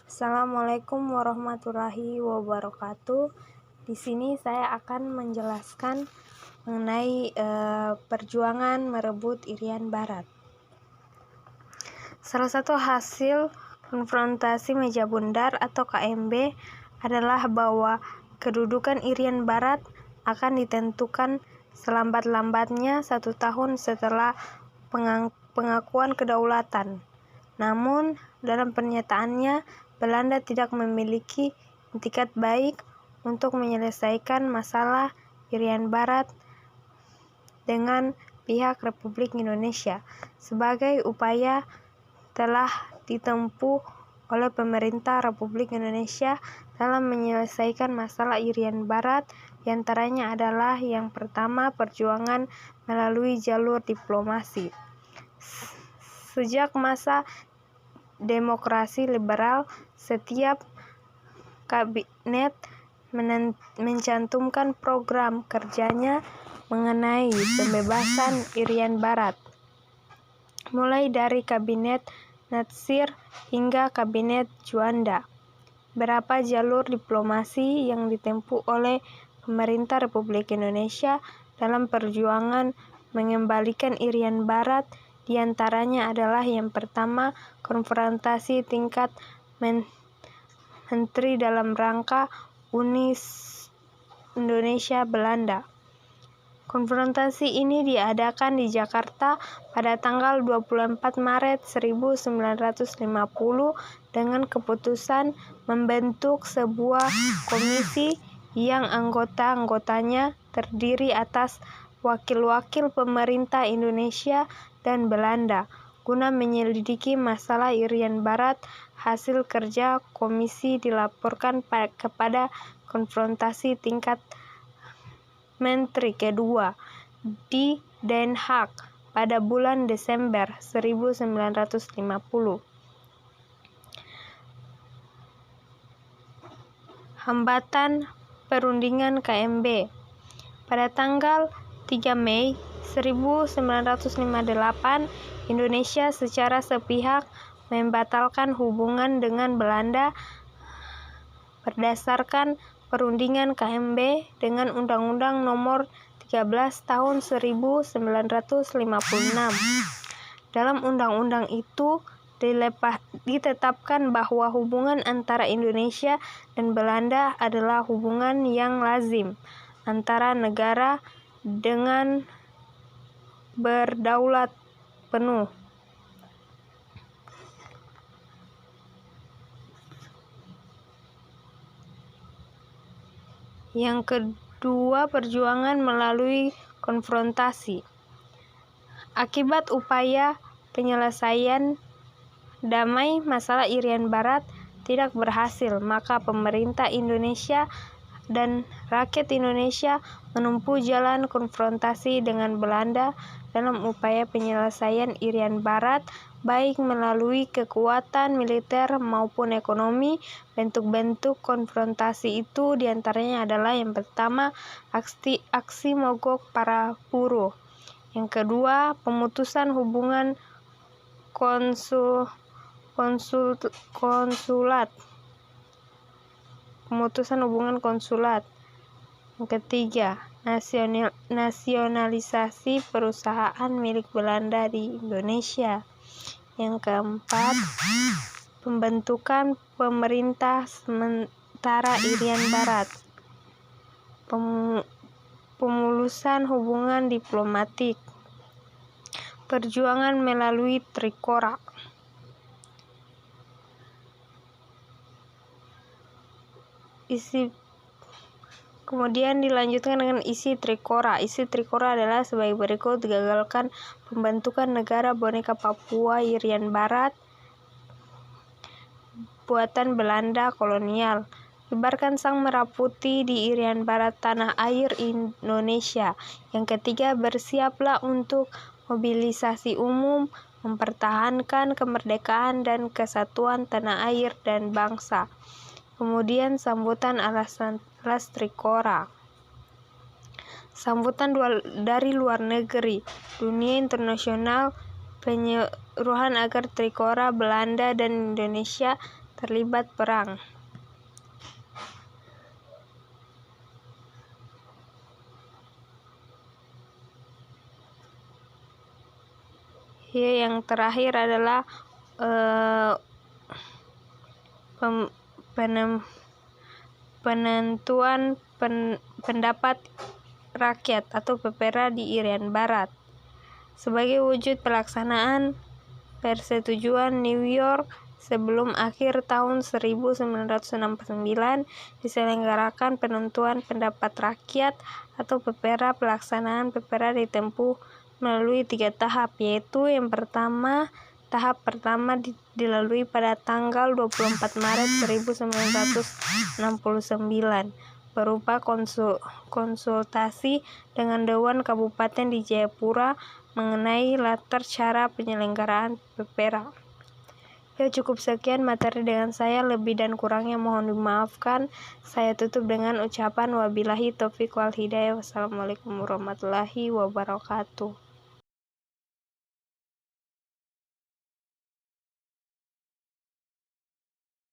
Assalamualaikum warahmatullahi wabarakatuh. Di sini saya akan menjelaskan mengenai perjuangan merebut Irian Barat. Salah satu hasil konfrontasi Meja Bundar atau KMB adalah bahwa kedudukan Irian Barat akan ditentukan selambat-lambatnya 1 tahun setelah pengakuan kedaulatan. Namun, dalam pernyataannya, Belanda tidak memiliki itikat baik untuk menyelesaikan masalah Irian Barat dengan pihak Republik Indonesia. Sebagai upaya telah ditempuh oleh pemerintah Republik Indonesia dalam menyelesaikan masalah Irian Barat, diantaranya adalah yang pertama, perjuangan melalui jalur diplomasi. Sejak masa demokrasi liberal, setiap kabinet mencantumkan program kerjanya mengenai pembebasan Irian Barat, mulai dari kabinet Natsir hingga kabinet Juanda. Berapa jalur diplomasi yang ditempuh oleh pemerintah Republik Indonesia dalam perjuangan mengembalikan Irian Barat, diantaranya adalah yang pertama, konfrontasi tingkat menteri dalam rangka Uni Indonesia-Belanda. Konfrontasi ini diadakan di Jakarta pada tanggal 24 Maret 1950 dengan keputusan membentuk sebuah komisi yang anggota-anggotanya terdiri atas wakil-wakil pemerintah Indonesia dan Belanda guna menyelidiki masalah Irian Barat. Hasil kerja komisi dilaporkan kepada konfrontasi tingkat menteri kedua di Den Haag pada bulan Desember 1950. Hambatan perundingan KMB. Pada tanggal 3 Mei 1958, Indonesia secara sepihak membatalkan hubungan dengan Belanda berdasarkan perundingan KMB dengan Undang-Undang Nomor 13 Tahun 1956. Dalam undang-undang itu ditetapkan bahwa hubungan antara Indonesia dan Belanda adalah hubungan yang lazim antara negara dengan berdaulat penuh. Yang kedua, perjuangan melalui konfrontasi. Akibat upaya penyelesaian damai masalah Irian Barat tidak berhasil, maka pemerintah Indonesia dan rakyat Indonesia menempuh jalan konfrontasi dengan Belanda dalam upaya penyelesaian Irian Barat, baik melalui kekuatan militer maupun ekonomi. Bentuk-bentuk konfrontasi itu diantaranya adalah yang pertama, aksi mogok para buruh. Yang kedua, pemutusan hubungan konsulat. Yang ketiga, nasionalisasi perusahaan milik Belanda di Indonesia. Yang keempat, pembentukan pemerintah sementara Irian Barat. Pemulusan hubungan diplomatik. Perjuangan melalui Trikora. Kemudian dilanjutkan dengan isi Trikora. Isi Trikora adalah sebagai berikut: gagalkan pembentukan negara boneka Papua Irian Barat buatan Belanda kolonial. Kibarkan sang merah putih di Irian Barat, tanah air Indonesia. Yang ketiga, bersiaplah untuk mobilisasi umum, mempertahankan kemerdekaan dan kesatuan tanah air dan bangsa. Kemudian sambutan alas Trikora. Sambutan dari luar negeri, dunia internasional, penyuruhan agar Trikora Belanda dan Indonesia terlibat perang. Yang terakhir adalah penentuan pendapat rakyat atau PPRA di Irian Barat. Sebagai wujud pelaksanaan persetujuan New York sebelum akhir tahun 1969, diselenggarakan penentuan pendapat rakyat atau PPRA. Pelaksanaan PPRA ditempuh melalui 3 tahap, yaitu yang pertama, tahap pertama dilalui pada tanggal 24 Maret 1969 berupa konsultasi dengan Dewan Kabupaten di Jayapura mengenai latar cara penyelenggaraan PPRA. Ya, cukup sekian materi dengan saya, lebih dan kurangnya mohon dimaafkan. Saya tutup dengan ucapan wabillahi taufiq wal hidayah. Wassalamualaikum warahmatullahi wabarakatuh.